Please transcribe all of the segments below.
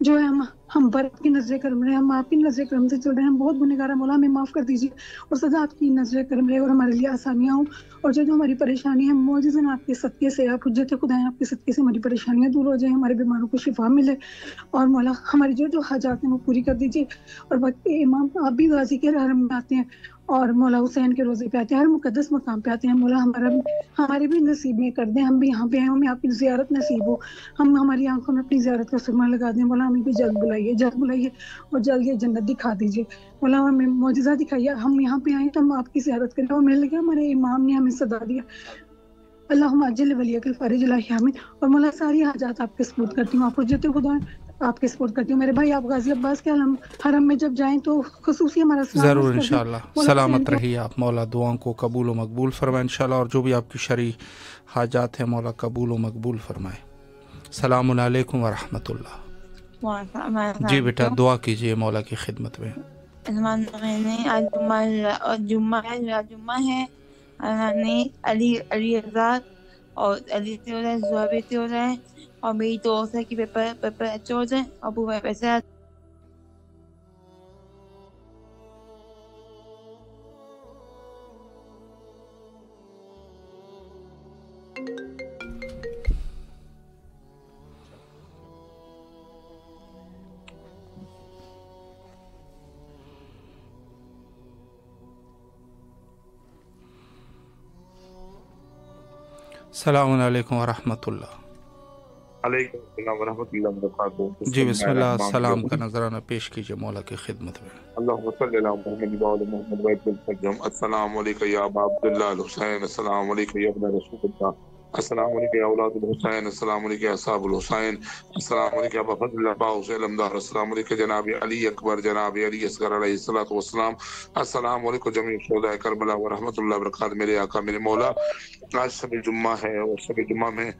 جو ہے ہم پر آپ کی نظر کرم رہے ہیں، ہم آپ کی نظر کرم سے چل رہے ہیں، ہم بہت گنہگار ہیں مولا، ہمیں معاف کر دیجیے اور سدا آپ کی نظر کرم رہے اور ہمارے لیے آسانیاں ہوں، اور جو ہماری پریشانی ہے معجزاً آپ کے صدقے سے، آپ حجت خدا ہیں آپ کے صدقے سے ہماری پریشانیاں دور ہو جائیں، ہمارے بیماروں کو شفا ملے، اور مولا ہماری جو حاجات ہیں وہ پوری کر دیجیے۔ اور باقی امام آپ بھی غازی کے حرم میں آتے ہیں اور مولا حسین کے روزے پہ آتے ہیں، ہر مقدس مقام پہ آتے ہیں مولا، ہمارے بھی نصیب میں کر دیں، ہم بھی یہاں پہ آئے، ہمیں آپ کی زیارت نصیب ہو، ہم ہماری آنکھوں میں اپنی زیارت کا سرما لگا دیں مولا، ہمیں بھی جلد بلائیے اور جلد یہ جنت دکھا دیجیے مولا، ہمیں معجزہ دکھائیے، ہم یہاں پہ آئیں تو ہم آپ کی زیارت کریں، اور مل گیا ہمارے امام نے ہمیں صدا دیا، اللہم اجل ولیک الفارج الہی آمین۔ اور مولا ساری حاجات آپ کے سپورٹ کرتی ہوں، آپ حجت خدا آپ کے سپورٹ کرتی ہوں، میرے بھائی آپ غازی عباس کے حرم میں جب جائیں تو خصوصی ہمارا سلام ضرور عرض کر دیں انشاءاللہ، مولا حسین سلامت کے۔ رہیے آپ، مولا دعاؤں کو قبول و مقبول فرمائے انشاءاللہ، اور جو بھی آپ کی شرعی حاجات ہیں مولا قبول و مقبول فرمائے۔ السلام علیکم ورحمۃ اللہ۔ جی بیٹا دعا کیجیے مولا کی خدمت میں۔ آج جمعہ ہے، علی آزاد اور علی سے ہو رہا ہے، زہابی سے ہو رہا ہے، اور میری دوست ہے کہ پیپر اچھا ہو جائے، ابو بھائی پیسے السلام علیکم ورحمۃ اللہ۔ علیکم السلام ورحمۃ اللہ وبرکاتہ۔ جی بسم اللہ، سلام کا نذرانہ پیش کیجیے مولا کی خدمت میں۔ اللہم صلی علی محمد وعلی محمد وعلی وسلم۔ السلام علیکم یا ابا عبداللہ الحسین، السلام علیکم یا ابن رسول اللہ، السلام علیکم یا اولاد الحسین، السلام علیکم یا اصحاب الحسین، السلام علیکم یا ابا فضل اللہ ابا حسین علمدار، السلام علیکم جناب علی اکبر، جناب علی اصغر علیہ الصلوۃ والسلام، السلام علیکم جمیع شہداء کربلا ورحمۃ اللہ وبرکاتہ۔ میرے آقا میرے مولا، آج شب جمعہ ہے اور شب جمعہ میں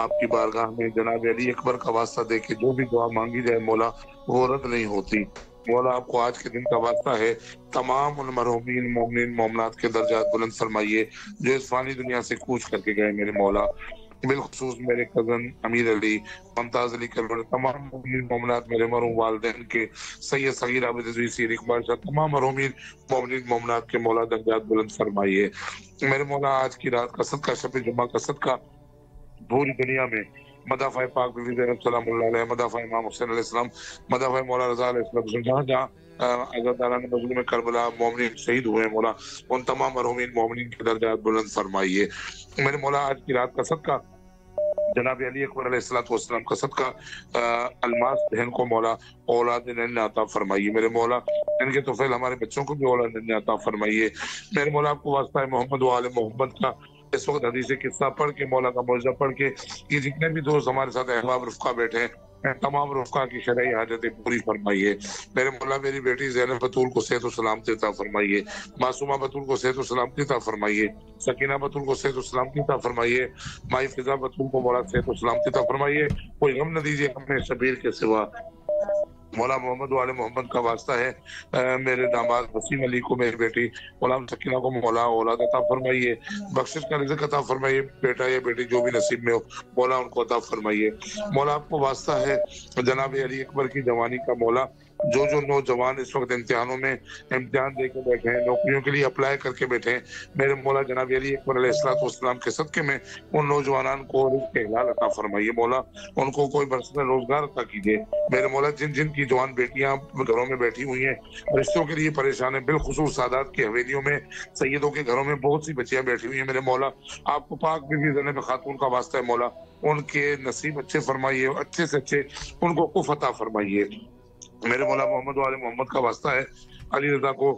آپ کی بارگاہ میں جناب علی اکبر کا واسطہ دے کے جو بھی دعا مانگی جائے مولا وہ رد نہیں ہوتی۔ مولا آپ کو آج کے دن کا واسطہ ہے، تمام المرحومین مومنین مومنات کے درجات بلند فرمائیے جو اس فانی دنیا سے کوچ کر کے گئے میرے مولا، بالخصوص میرے کزن امیر علی، ممتاز علی کلور، تمام مومنین مومنات، میرے مرحوم والدین کے سید صغیر عابد عزیز سیر اقبال شاہ، تمام مرحومین مومنین مومنات کے مولا درجات بلند فرمائیے میرے مولا۔ آج کی رات کا صدقہ، شب جمعہ کا صدقہ پوری دنیا میں مدافع پاک بی بی زینب سلام اللہ علیہ، مدافع امام حسین علیہ السلام، مدافع مولا رضا علیہ السلام، جہاں جہاں عزاداران مظلوم کربلا مومنین شہید ہوئے مولا، ان تمام مرحومین مومنین کے درجات بلند فرمائیے میرے مولا۔ آج کی رات کا صدقہ جناب علی اکبر علیہ الصلوۃ والسلام کا صدقہ الماس بہن کو مولا اولاد نن عطا فرمائیے میرے مولا، ان کے توفیل ہمارے بچوں کو بھی اولاد نن عطا فرمائیے میرے مولا۔ آپ کو واسطہ ہے محمد و آل محمد کا اس وقت حدیث قصہ پڑھ کے، مولا کا معجزہ پڑھ کے، یہ جتنے بھی دوست ہمارے ساتھ احباب رفقا بیٹھے ہیں تمام رفقا کی شرعی حاجتیں پوری فرمائیے میرے مولا۔ میری بیٹی زینب بطول کو صحت و سلامتی عطا فرمائیے، معصومہ بطول کو صحت و سلامتی عطا فرمائیے، سکینہ بطول کو صحت و سلامتی عطا فرمائیے، مائی فضا بطول کو مولا صحت و سلامتی عطا فرمائیے، کوئی غم نہ دیجیے ہمیں شبیر کے سوا مولا۔ محمد والے محمد کا واسطہ ہے میرے داماد وسیم علی کو، میری بیٹی غلام سکینہ کو مولا اولاد عطا فرمائیے، بخشش کا رزق عطا فرمائیے، بیٹا یا بیٹی جو بھی نصیب میں ہو مولا ان کو عطا فرمائیے مولا۔ آپ کو واسطہ ہے جناب علی اکبر کی جوانی کا مولا، جو نوجوان اس وقت امتحانوں میں امتحان دے کے بیٹھے ہیں، نوکریوں کے لیے اپلائی کر کے بیٹھے ہیں میرے مولا، جناب علی اکبر علیہ الصلوۃ والسلام کے صدقے میں ان نوجوانان کو رزق حلال عطا فرمائیے مولا، ان کو کوئی برسر روزگار عطا کیجیے میرے مولا۔ جن کی جوان بیٹیاں گھروں میں بیٹھی ہوئی ہیں رشتوں کے لیے پریشان ہیں، بالخصوص سادات کی حویلیوں میں سیدوں کے گھروں میں بہت سی بچیاں بیٹھی ہوئی ہیں میرے مولا، آپ کو پاک بی بی زینب خاتون کا واسطہ ہے مولا، ان کے نصیب اچھے فرمائیے، اچھے سے اچھے ان کو عفو عطا فرمائیے میرے مولا۔ محمد والے محمد کا واسطہ ہے علی رضا کو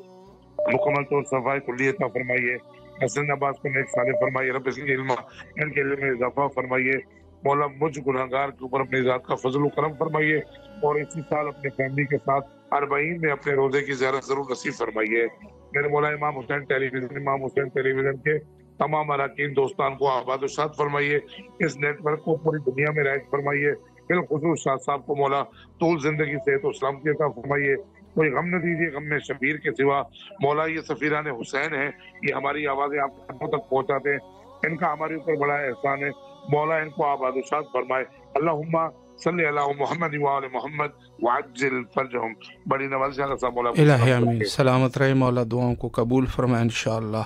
مکمل طور صفائی کلی عطا فرمائیے، حسن عباس کو نیک صالح فرمائیے، رب اس علم ان کے علم میں اضافہ فرمائیے مولا، مجھ گناہگار کے اوپر اپنی ذات کا فضل و کرم فرمائیے، اور اسی سال اپنے فیملی کے ساتھ 40 میں اپنے روزے کی زیارت ضرور نصیب فرمائیے میرے مولا۔ امام حسین ٹیلی ویژن کے تمام اراکین دوستان کو آباد و شاد فرمائیے، اس نیٹ ورک کو پوری دنیا میں رائج فرمائیے، بالخصوص شاہ صاحب کو مولا طول زندگی صحت و سلامتی عطا فرمائیے، کوئی غم نہ دیجیے غم میں شبیر کے سوا مولا۔ یہ سفیران حسین ہیں، یہ ہماری آوازیں آپ تک پہنچاتے ہیں، ان کا ہمارے اوپر بڑا احسان ہے مولا، ان کو آباد و شاد فرمائے۔ اللہم صلی علی محمد و آل محمد وعجل فرجهم. بڑی نواز سے اللہ مولا الہی آمین. سلامت رہے مولا, دعاؤں کو قبول فرمائے انشاءاللہ.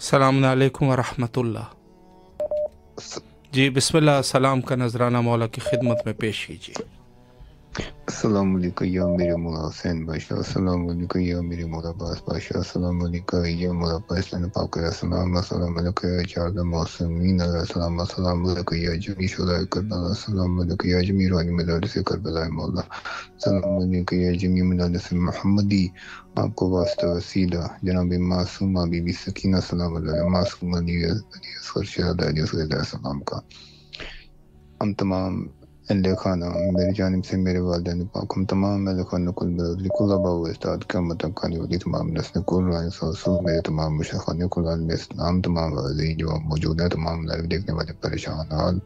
السلام علیکم ورحمۃ اللہ. جی بسم اللہ, سلام کا نذرانہ مولا کی خدمت میں پیش کیجیے. السلام علیکم یا میرے مولا حسین بادشاہ, السلام علیکم یا میرے مولا عباس بادشاہ, السلام علیکم یا مولا پاکستان پاک علیہ السلام, السلام علیکم یا جعل معصومین علیہ السلام, السلام علیکم یا جمیع شہداء کربلا, السلام علیکم یا جمیع روحانی مدارس کربلا مولا, السلام علیکم یا جمیع مدارس محمدی. آپ کو واسطہ وسیلہ جناب معصومہ بی بی سکینہ سلام اللہ, معصومہ علی اصغر شہداء علیہ السلام کا ہم تمام اہل خانہ میری جانب سے میرے والدین پاک, ہم تمام اہل خانہ کل برادری کل آبا و استاد قیامت تک آنے والی تمام نسلیں کل رائے رسول میرے تمام مشرقان کل عالم اسلام, تمام واضح جو موجود ہیں, تمام لائیو دیکھنے والے پریشان حال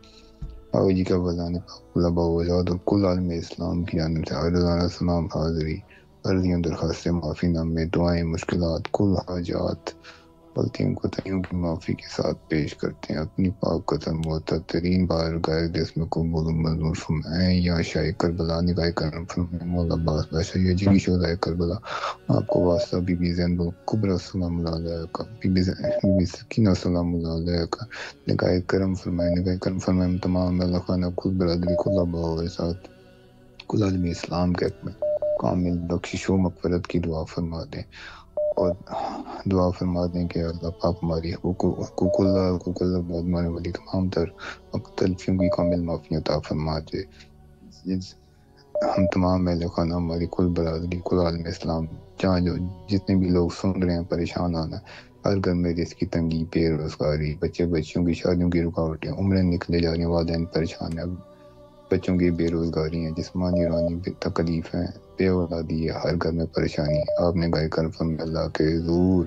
آبا جی کا وزان پاک کل آبا و استاد اور کل عالم اسلام کی جانب سے عرضانہ سلام حاضری عرضیاں درخواستیں معافی نامے دعائیں مشکلات کل حاجات غلطیوں کو تئیوں کی معافی کے ساتھ پیش کرتے ہیں. اپنی پاک قسم معترین بار گائے جس میں قبول و منظور فرمائیں. یا شاہ کربلا نگاہ کرم فرمائیں مولا عباس بادشاہ یا جمی شہداء کربلا, آپ کو واسطہ بی بی زینب الکبریٰ سلام اللہ علیہ کا, بی بی سکینہ سلام اللہ علیہ کا نگاہ کرم فرمائیں, نگاہ کرم فرمائیں. تمام اللہ خانہ کل برادری کل آبا و ساتھ کل عالم اسلام کے حق میں کامل بخشش و مغفرت کی دعا فرما دیں, اور دعا فرما دیں کہ اللہ پاک ہماری حقوق اللہ بعد مانے والی تمام تر مختلفیوں کی کامل معافی عطا فرما دے. ہم تمام اہل خانہ ہماری کل برادری کل عالم اسلام جہاں جو جتنے بھی لوگ سن رہے ہیں پریشان آنا, ہر گھر میں رزق کی تنگی, بے روزگاری, بچیوں کی شادیوں کی رکاوٹیں, عمریں نکلے جا رہی ہیں, والدین پریشان ہیں, بچوں کی بے روزگاری ہیں, جسمانی روحانی تکلیف ہیں, بے اولادی ہے, ہر گھر میں پریشانی. آپ نے گائے کر فرمائے اللہ کے حضور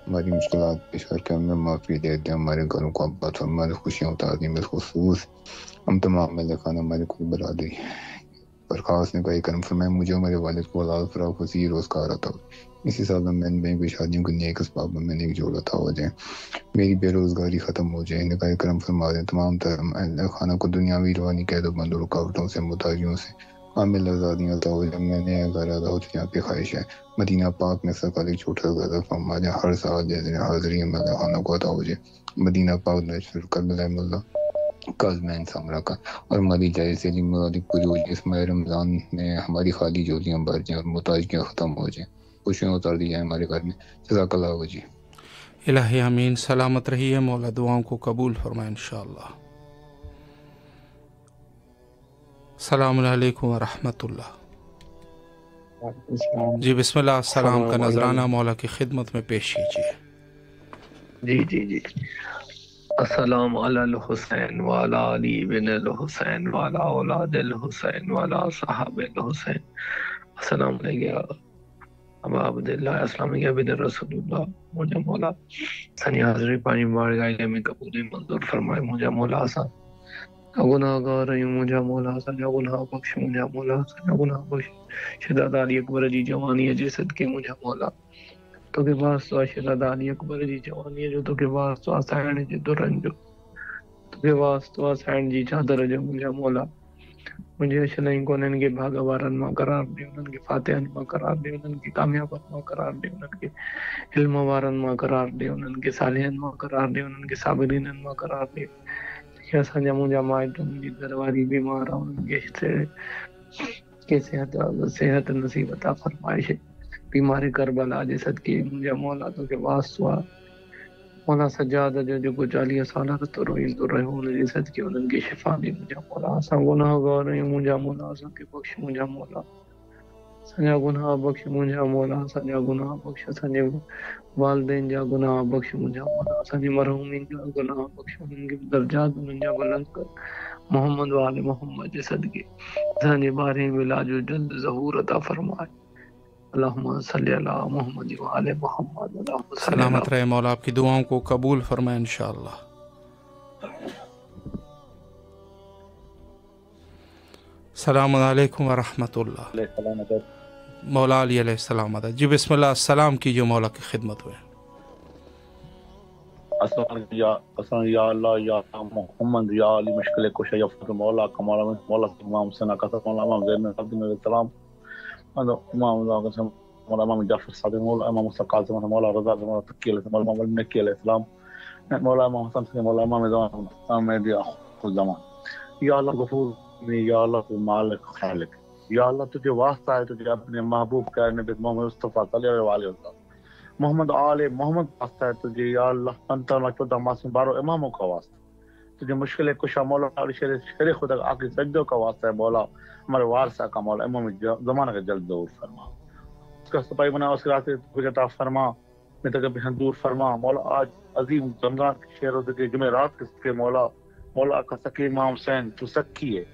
ہماری مشکلات پیش کر کے ہمیں معافی دے دیں, ہمارے گھروں کو آباد, ہماری خوشیاں اتار دیں. بالخصوص ہم تمام اہل خانہ ہمارے کوئی برادری برخاست نے گائے کرم فرمائے مجھے ہمارے والد کو حلال فراق وسیع روزگار عطا ہو. اسی سال میں نے کوئی شادیوں کے نیک اسباب میں نے ایک جوڑ عطا ہو جائے, میری بے روزگاری ختم ہو جائے. نگاہ کرم فرما دیں تمام اہل خانہ کو دنیاوی روحانی قید و بند و رکاوٹوں سے متاجیوں سے کامل آزادیاں عطا ہو جائے. میں نے گھر آدھا ہو جہاں پہ خواہش ہے مدینہ پاک میں سرکاری چھوٹا غذا فرما جائے, ہر سال جیسے حاضری اہل خانہ کو عطا ہو جائے. مدینہ پاک نشر کربلا مولا کاظمین سامرا کا, اور ہماری جائز علی مرادی پوری ہو جائے. اس ماہ رمضان میں ہماری خالی جولیاں بھر جائیں اور محتاجیاں ختم ہو جائیں, خوشیاں اتار دی جائیں ہمارے گھر میں. جزاک اللہ وجی. الہی آمین. سلامت رہیے مولا, دعاؤں کو قبول فرمائے انشاءاللہ. السلام علیکم ورحمۃ اللہ. جی بسم اللہ, السلام کا نذرانہ مولا کی خدمت میں پیش کیجیے. جی السلام علی الحسین وعلی علی بن الحسین وعلی اولاد الحسین وعلی صحاب الحسین. السلام علیکم ابا عبداللہ, السلام علیکم بن رسول اللہ. مجھے مولا سنی حاضری پانی بارگاہ میں قبول منظور فرمائے. مجھے مولا سا گناہ گار رہی ہوں, مجھے مولا سا گناہ بخش, مجھے مولا سا گناہ بخش. شہزادہ علی اکبر جی جوانی ہے جسد کے مجھے مولا تو کے پاس تو شہزادہ علی اکبر جی جوانی ہے جو تو کے پاس تو آسان جی تو رنجو تو کے پاس تو آسان جی چادر جو مجھے مولا مجھے شلائیں کو ان کے بھاگوارن ماں قرار دے, ان کے فاتحان ماں قرار دے, ان کی کامیابت ماں قرار دے, ان کے علم وارن ماں قرار دے, ان کے صالحین ماں قرار دے, ان کے صابرین ماں قرار دے. ایسا جا مجھے مائٹ مجھے گھرواری بیمار ہوں, ان کے صحت نصیب عطا فرمائش. بیماری کربلا جسد کی مجھے مولا تو کے واسطہ مولا سجاد جو کچھ 40 سالہ تو روئیں تو رہے ان جسد کی ان کی شفا دی. مجھے مولا سا گناہ گار رہی ہوں, مجھے مولا سا کے بخش, مجھے مولا سنجا گناہ بخش, مجھے مولا سنجا گناہ بخش, سنجے والدین جا گناہ بخش, مجھے مولا سنجے مرحومین جا گناہ بخش, ان کے درجات ان جا بلند کر. محمد وآل محمد جسد کے سنجے بارے ملاج و جلد ظہور عطا فرمائے. اللہم صلی علی محمد وآل محمد. سلامت رہے مولا, آپ کی دعاؤں کو قبول فرمائے انشاءاللہ. السلام علیکم ورحمۃ اللہ. مولا علی علیہ السلام. جی بسم اللہ, السلام کیجیے مولا کی خدمت میں. یا اللہ یا محمد یا علی مشکل کشا یا فتح مولا کمالا مولا امام حسین کا مولا امام زین العابدین علیہ السلام مولا امام جعفر صادق مولا امام موسی کاظم مولا رضا مولا تقی علیہ السلام مولا نکی علیہ السلام مولا امام حسن مولا امام زمان مہدی آخر الزمان یا اللہ غفور یا اللہ مالک خالق یا اللہ تجھے واسطہ ہے تجھے اپنے محبوب کا نبی محمد مصطفیٰ صلی اللہ علیہ وسلم محمد آل محمد واسطہ ہے تجھے یا اللہ 15 معصوم بارو اماموں کا واسطہ تجھے مشکل کشا مولا شیر خدا آخری سجدوں کا واسطہ ہے مولا ہمارے وارثہ کا مولا امام زمانہ کا جلد دور فرما اس کا سپاہی بنا اس کے راستے تجھے عطا فرما میں تک بھی دور فرما مولا آج عظیم رمضان کے شہر و کے جمعرات کے مولا کا سکی امام حسین تو سکی ہے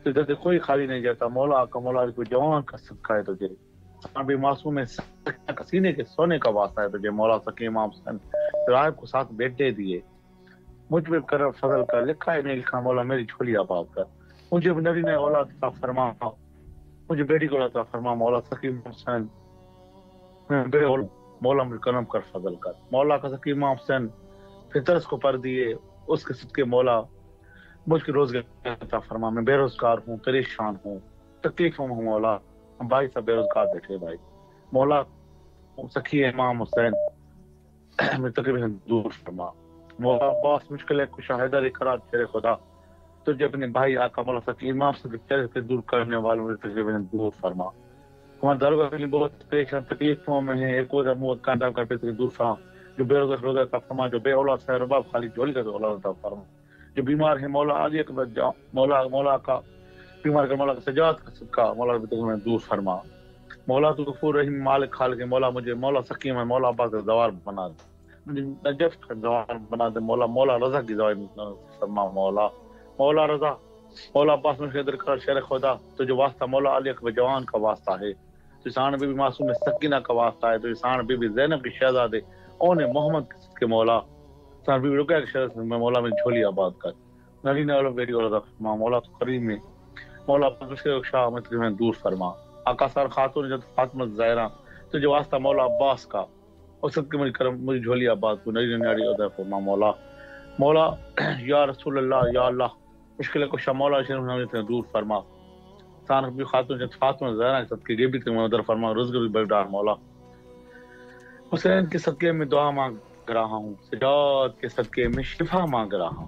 تجھے کوئی خالی نہیں جاتا مولا کا مولا کوئی جوان کا صدقہ ہے تجھے بھی معصوم سینے کے سونے کا واسطہ ہے تجھے مولا سکی امام حسین رائب کو ساتھ بیٹے دیے مجھ پہ کر فضل کر لکھا ہے نہیں لکھا مولا میری جھولی آباد کر مجھے نبی نے اولاد عطا فرما مجھے بیٹی کو عطا فرما مولا سکی امام حسین مولا مجھے کرم کر فضل کر مولا کا سکی امام حسین فطرس کو پر دیے اس کے صدقے مولا مجھ کی روزگار عطا فرما میں بے روزگار ہوں پریشان ہوں تکلیف ہوں مولا بھائی سب بے روزگار بیٹھے بھائی مولا سخی امام حسین میں تقریباً دور فرما مولا باس مشکل ہے کشاہدہ کرات شیر خدا تجھے اپنے بھائی آقا مولا سخی امام سے چہرے سے دور کرنے والوں میں تقریباً دور فرما ہمارے درگاہ کے لیے بہت پریشان تکلیفوں میں ہے ایک اور موت کانٹا کر پہ دور فرما جو بے روزگار کا فرما جو بے اولاد سے رباب خالی جولی کا اولاد عطا فرما جو بیمار ہے مولا آج ایک مولا کا بیمار کا مولا کا سجاد کا صدقہ مولا میں دور فرما مولا تو غفور رحیم مالک خالق مولا مجھے مولا سکیم ہے مولا عباس کا زوار بنا دے مجھے نجف کا زوار بنا دے مولا رضا کی زوار فرما مولا رضا مولا عباس میں خدر کر شیر خدا تو جو واسطہ مولا علی اکبر جوان کا واسطہ ہے تو سان بی بی معصوم سکینہ کا واسطہ ہے تو سان بی بی زینب کی شہزادے اونے محمد کے مولا سان بی بی رقیہ کے شہزادے میں مولا میں جھولی آباد کر نرینہ اولو بیٹی اور رضا فرما مولا تو کریم میں مولا پاکشیر شاہ مت میں دور فرما آقا سار خاتون جد فاطمہ زہرا تو جو واسطہ مولا عباس کا اور سب کے مجھے کرم مجھے جھولی آباد کو نری ناری عہدہ فرما مولا یا رسول اللہ یا اللہ مشکل کو شاہ مولا شریف نے دور فرما سان بھی خاتون جد فاطمہ زہرا کے صدقے بھی تے مدر فرما رزق بھی بڑا مولا حسین کے صدقے میں دعا مانگ رہا ہوں سجاد کے صدقے میں شفا مانگ رہا ہوں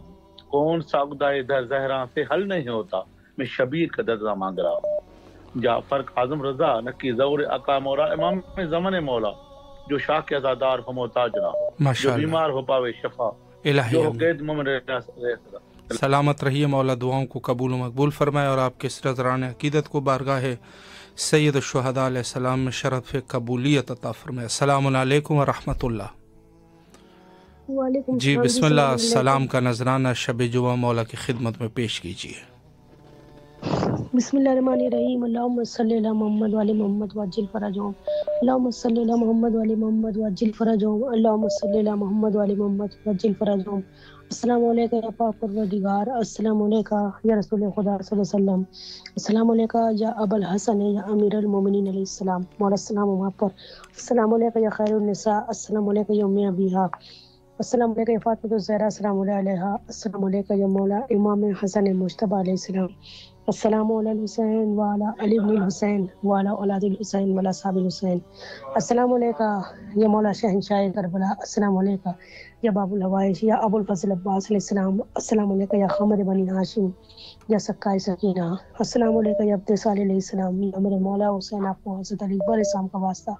کون سا عقدۂ در زہرا سے حل نہیں ہوتا میں شبیر کا درجہ مانگ رہا ہوں جعفر اعظم رضا نکی زور عقا مولا امام زمن مولا جو شاہ کے عزادار ہو محتاج نہ جو بیمار ہو پاوے شفا جو قید مومن سلامت رہیے مولا دعاؤں کو قبول و مقبول فرمائے اور آپ کے سرزران عقیدت کو بارگاہ سید الشہداء علیہ السلام میں شرف قبولیت عطا فرمائے. السلام علیکم ورحمۃ اللہ. جی بسم اللہ سلام کا نذرانہ شب جمعہ مولا کی خدمت میں پیش کیجیے. بسم اللہ الرحمن الرحیم. اللہم صلی علی محمد وعلی محمد وعجل فرجهم. اللہم صلی علی محمد وعلی محمد وعجل فرجهم. اللہم صلی علی محمد وعلی محمد وعجل فرجهم. السلام علیکم یا پاک پروردگار، السلام علیکم یا رسول خدا صلی اللہ علیہ وسلم، السلام علیکم یا ابو الحسن یا امیر المومنین علیہ السلام، مولا السلام وہاں پر. السلام علیکم یا خیر النساء، السلام علیکم یا ام ابیہا، السلام علیکم یا فاطمہ الزہرا السلام علیہا، السلام علیکم یا مولا امام حسن مجتبی علیہ السلام، السلام علی الحسین وعلی علی بن الحسین وعلی اولاد الحسین وعلی اصحاب الحسین. السلام علیکم یا مولا شہنشاہ کربلا، السلام علیکم یا باب الحوائش یا ابو الفضل عباس علیہ السلام، السلام علیکم یا خامر بنی ہاشم یا سکائے سکینہ، السلام علیکم یا عبد صالح علیہ السلام. یا میرے مولا حسین آپ کو حضرت علی اکبر اسلام کا واسطہ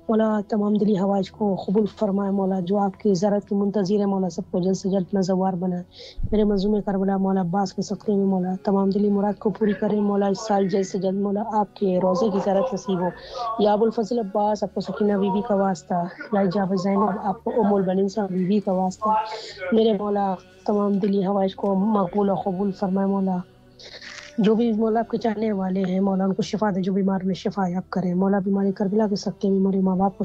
مولا تمام دلی حوائج کو قبول فرمائے. مولا جو آپ کی زیارت کی منتظر ہے مولا سب کو جلد سے جلد نزوار بنائے. میرے مظلوم کربلا مولا عباس کے صدقے میں مولا تمام دلی مراد کو پوری کرے. مولا اس سال جلد سے جلد مولا آپ کے روزے کی زیارت نصیب ہو. یا ابو الفضل عباس آپ کو سکینہ بی بی کا واسطہ، یا جاب زینب آپ کو ام البنین صاحب بی بی کا واسطہ میرے مولا تمام دلی حوائج کو مقبول و قبول فرمائے. مولا جو بھی مولا آپ کے چاہنے والے ہیں مولا ان کو شفا دے، جو بیمار میں شفا یاب کرے. مولا بیماری کربلا کے صدقے میں میرے ماں باپ کو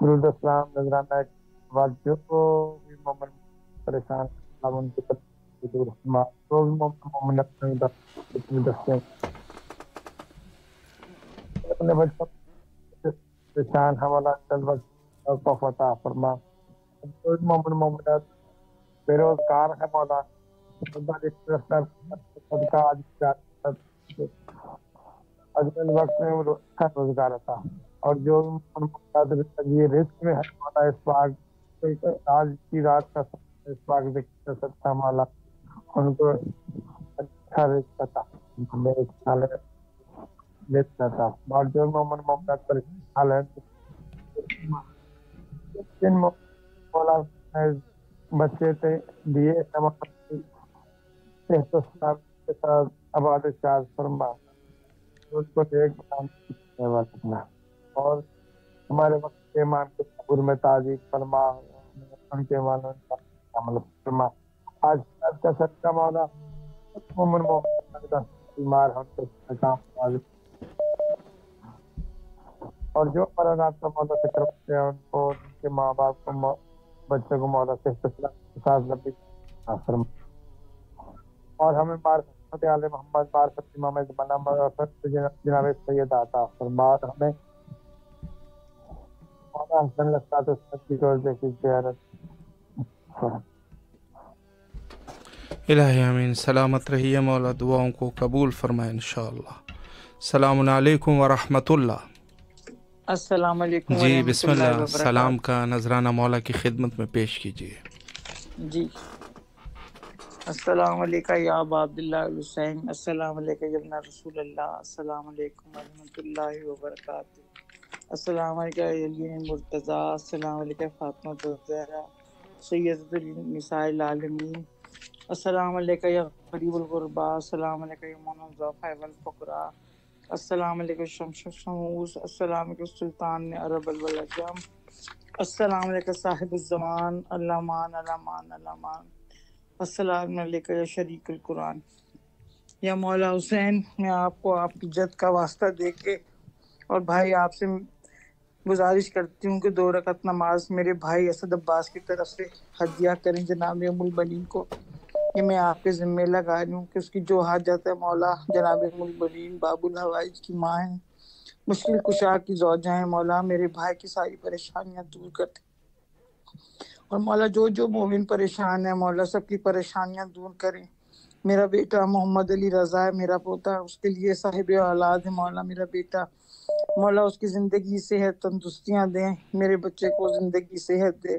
درود السلام نذرانہ بعد جو بھی مومن پریشان اللہ ان کے دور فرما، جو بھی مومن اپنے دستے اپنے بچوں پریشان حوالہ چل وقت عطا فرما، جو بھی مومنات بے روزگار ہے مولا صدقہ اجمل وقت میں وہ اچھا روزگار عطا، اور جو یہ رزق میں ہے مولا اس وقت آج کی رات کا اس وقت ذکر سکتا مولا ان کو اچھا رزق عطا اور جو مومن مومنات پر حال ہے جن مولا بچے تھے دیے صحت و سلامتی کے ساتھ آباد شاد فرما، اس کو ایک بنا اور ہمارے وقت کے ایمان کے قبر میں تعزیز فرما، ان کے ایمانوں کا عمل فرما۔ آج کا صدقہ مولا مومن مومن بیمار ہم سے کام اور جو ہمارا رات کا مولا فکر کرتے ہیں ان کو ان کے ماں باپ کو بچوں کو مولا سے نبی فرما، اور ہمیں معرفت آل محمد معرفت امام زمانہ معرفت جناب سید عطا فرما، اور ہمیں مولا حسن الاسلام کی روزے کی زیارت الہی آمین۔ سلامت رہیے مولا، دعاؤں کو قبول فرمائے انشاءاللہ۔ السلام علیکم ورحمۃ اللہ۔ السلام علیکم جی بسم اللہ، سلام کا نذرانہ مولا کی خدمت میں پیش کیجیے۔ جی السلام علیکم یا ابا عبداللہ الحسین، السلام علیکم یا ابن رسول اللہ، السلام علیکم ورحمۃ اللہ وبرکاتہ، السلام علیکم علی مرتضیٰ، السلام علیکم فاطمہ الزہرا سیدۃ النساء العالمین، السلام علیکم یا غریب الغربا، السلام علیکم یا مولانا الضعفاء والفقراء، السلام علیکم شمس الشموس، السلام علیکم سلطان عرب العجم، السلام علیکم صاحب الزمان، الامان الامان الامان، السلام علیکم یا شریک القرآن۔ یا مولا حسین، میں آپ کو آپ کی جد کا واسطہ دے کے اور بھائی آپ سے گزارش کرتی ہوں کہ 2 رکعت نماز میرے بھائی اسد عباس کی طرف سے ہدیہ کریں جناب ام البنین کو، یہ میں آپ کے ذمہ لگا رہی ہوں کہ اس کی جو حاجت ہے مولا جناب ام البنین باب الحوائج کی ماں ہیں، مشکل کشا کی زوجہ ہیں، مولا میرے بھائی کی ساری پریشانیاں دور کرتے، اور مولا جو مومن پریشان ہے مولا سب کی پریشانیاں دور کریں۔ میرا بیٹا محمد علی رضا ہے میرا پوتا، اس کے لیے صاحب اولاد ہے مولا میرا بیٹا، مولا اس کی زندگی صحت تندرستیاں دیں، میرے بچے کو زندگی صحت دے،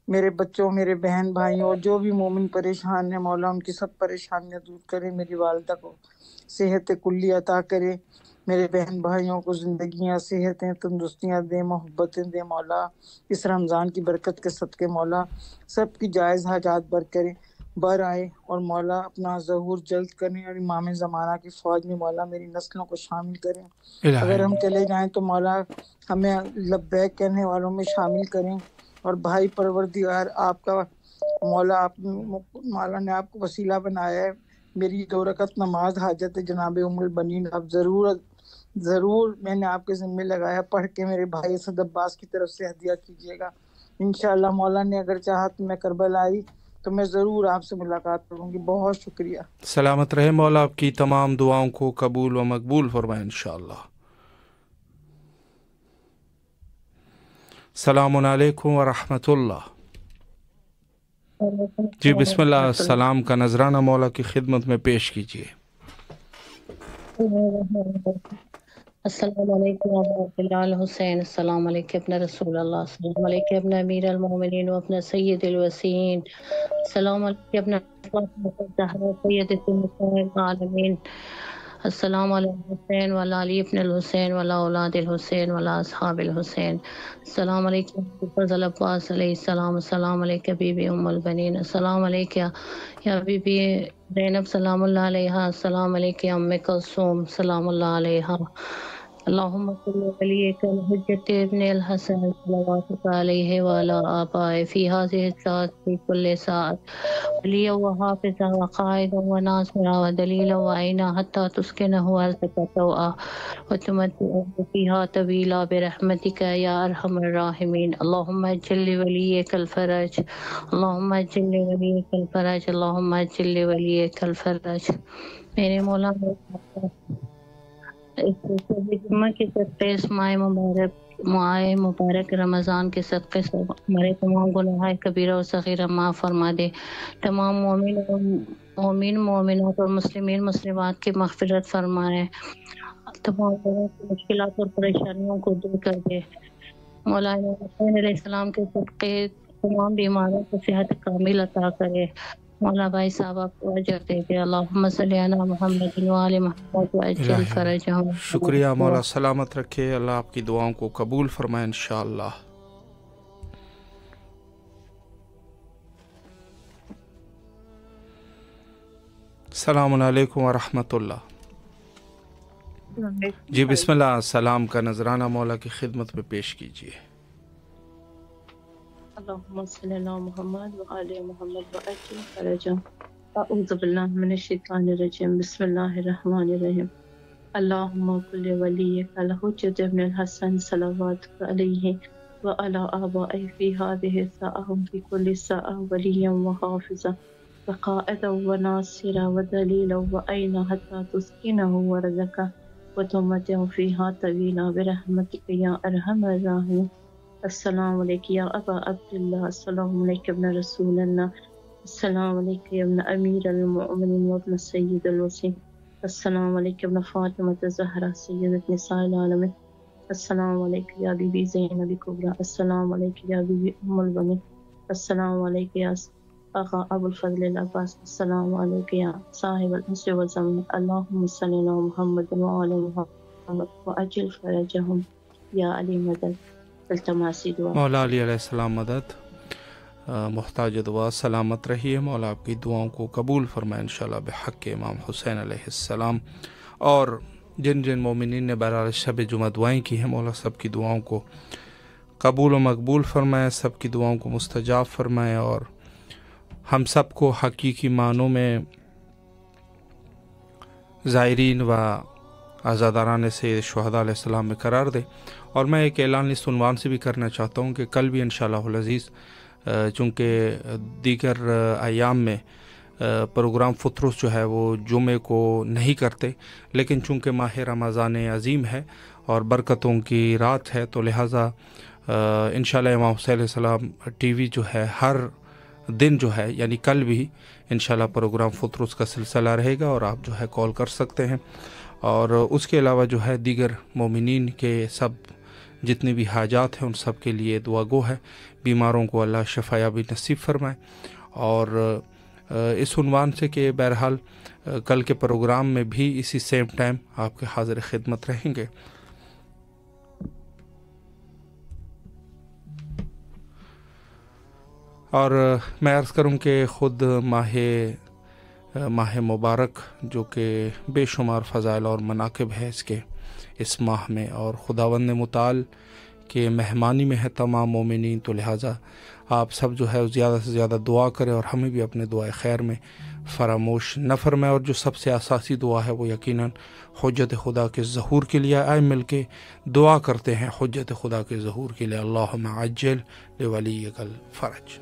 میرے بچوں میرے بہن بھائیوں جو بھی مومن پریشان ہیں مولا ان کی سب پریشانیاں دور کریں، میری والدہ کو صحت کلی عطا کرے، میرے بہن بھائیوں کو زندگیاں صحتیں تندرستیاں دیں، محبتیں دیں مولا، اس رمضان کی برکت کے صدقے مولا سب کی جائز حاجات بر آئے، اور مولا اپنا ظہور جلد کریں، اور امام زمانہ کی فوج میں مولا میری نسلوں کو شامل کریں، اگر ہم چلے جائیں تو مولا ہمیں لبیک کہنے والوں میں شامل کریں، اور بھائی پروردگار آپ کا مولا نے آپ کو وسیلہ بنایا ہے، میری 2 رکعت نماز حاجت ہے جناب ام البنین، آپ ضرور میں نے آپ کے ذمہ لگایا پڑھ کے میرے بھائی اسد عباس کی طرف سے ہدیہ کیجیے گا انشاءاللہ، مولا نے اگر چاہا تو میں کربلا آئی تو میں ضرور آپ سے ملاقات کروں گی، بہت شکریہ۔ سلامت رہے مولا، آپ کی تمام دعاؤں کو قبول و مقبول فرمائے انشاءاللہ۔ السلام علیکم ورحمۃ اللہ۔ جی بسم اللہ، سلام کا نذرانہ مولا کی خدمت میں پیش کیجیے۔ السلام علیکم عبداللہ الحسین، السلام علیکم ابن رسول اللہ، السلام علیکم ابن امیر المومنین و ابن سید الوسیین، السلام علیکم ابن زہرا سیدۃ النساء العالمین، السلام علیکم حسین وعلی علی ابن الحسین وعلی اولاد الحسین وعلی اصحاب الحسین، السلام علیکم فضل عباس علیہ السلام، السلام علیکم بی بی ام البنین، السلام علیکم یا بی بی زینب سلام اللہ علیہا، السلام علیکم ام کلثوم سلام اللہ علیہا، اللهم صل وليك الحجة ابن الحسن صلواتك عليه وعلى آبائه في هذه الساعة في كل ساعة وليا وحافظا وقائدا وناصرا ودليلا وعينا حتى تسكنه أرضك طوعا وتمتعه فيها طويلا برحمتك يا أرحم الراحمين. اللهم اجعل لوليك الفرج، اللهم اجعل لوليك الفرج، اللهم اجعل لوليك الفرج. میرے مولا جمعہ کے صدقے اس ماہ مبارک رمضان کے صدقے سے ہمارے تمام گناہ کبیرہ و صغیرہ معاف فرما دے. تمام مومن مومنات اور مسلمین مسلمات کی مغفرت فرمائے. تمام لوگوں کی مشکلات اور پریشانیوں کو دور کر دے. مولانا حسین علیہ السلام کے صدقے تمام بیماروں کو صحت کامل عطا کرے. مولا بھائی صاحب آپ کو اجر دے دے. اللہم صلی علی محمد وآل محمد وعجل فرجہم. شکریہ مولا، سلامت رکھے، اللہ آپ کی دعاؤں کو قبول فرمائے انشاءاللہ. السلام علیکم ورحمۃ اللہ. جی بسم اللہ، سلام کا نذرانہ مولا کی خدمت میں پیش کیجیے. اللهم صل على محمد وآل محمد وعجل فرجهم. اعوذ باللہ من الشیطان الرجیم. بسم اللہ الرحمن الرحیم. اللهم كل وليك الحجة ابن الحسن صلواتك عليه وعلى آبائه في هذه الساعة في كل ساعة وليا وحافظا وقائدا وناصرا ودليلا وعينا حتى تسكنه ورزقك وتمتعه فيها طويلا برحمتك يا أرحم الراحمين. السلام علیکم یا ابا عبداللہ، السلام علیکم ابن رسول اللہ، السلام علیکم ابن امیر المؤمنین وابن سید الوصین، السلام علیکم ابن فاطمہ الزہرا سیدۃ نساء العالمین، السلام علیکم یا بی بی زینب کبریٰ، السلام علیکم یا بی بی ام البنین، السلام علیکم یا آقا ابو الفضل العباس، السلام علیکم یا صاحب الانس والزمن. اللہم صلی علی محمد وآل محمد وعجل فرجہم یا علی مدد. مولا علی علیہ السلام مدد. محتاج دعا سلامت رہیے، مولا آپ کی دعاؤں کو قبول فرمائے انشاءاللہ بحق امام حسین علیہ السلام. اور جن جن مومنین نے برابر شب جمعہ دعائیں کی ہیں، مولا سب کی دعاؤں کو قبول و مقبول فرمائے، سب کی دعاؤں کو مستجاب فرمائے، اور ہم سب کو حقیقی معنوں میں زائرین و آزاداران سے شہداء علیہ السلام میں قرار دے. اور میں ایک اعلان اس عنوان سے بھی کرنا چاہتا ہوں کہ کل بھی انشاءاللہ العزیز، چونکہ دیگر ایام میں پروگرام فطرس جو ہے وہ جمعے کو نہیں کرتے، لیکن چونکہ ماہ رمضان عظیم ہے اور برکتوں کی رات ہے، تو لہٰذا انشاءاللہ امام حسین علیہ السلام ٹی وی جو ہے ہر دن جو ہے، یعنی کل بھی انشاءاللہ پروگرام فطرس کا سلسلہ رہے گا، اور آپ جو ہے کال کر سکتے ہیں. اور اس کے علاوہ جو ہے دیگر مومنین کے سب جتنی بھی حاجات ہیں ان سب کے لیے دعا گو ہے. بیماروں کو اللہ شفا یابی نصیب فرمائے. اور اس عنوان سے کہ بہرحال کل کے پروگرام میں بھی اسی سیم ٹائم آپ کے حاضر خدمت رہیں گے. اور میں عرض کروں کہ خود ماہ مبارک جو کہ بے شمار فضائل اور مناقب ہے اس ماہ میں، اور خداوند متعال کے مہمانی میں ہے تمام مومنین، تو لہٰذا آپ سب جو ہے زیادہ سے زیادہ دعا کریں، اور ہمیں بھی اپنے دعائے خیر میں فراموش نہ فرمائے. اور جو سب سے اساسی دعا ہے وہ یقیناً حجت خدا کے ظہور کے لیے. آئے مل کے دعا کرتے ہیں حجت خدا کے ظہور کے لیے. اللہم عجل لولیک الفرج.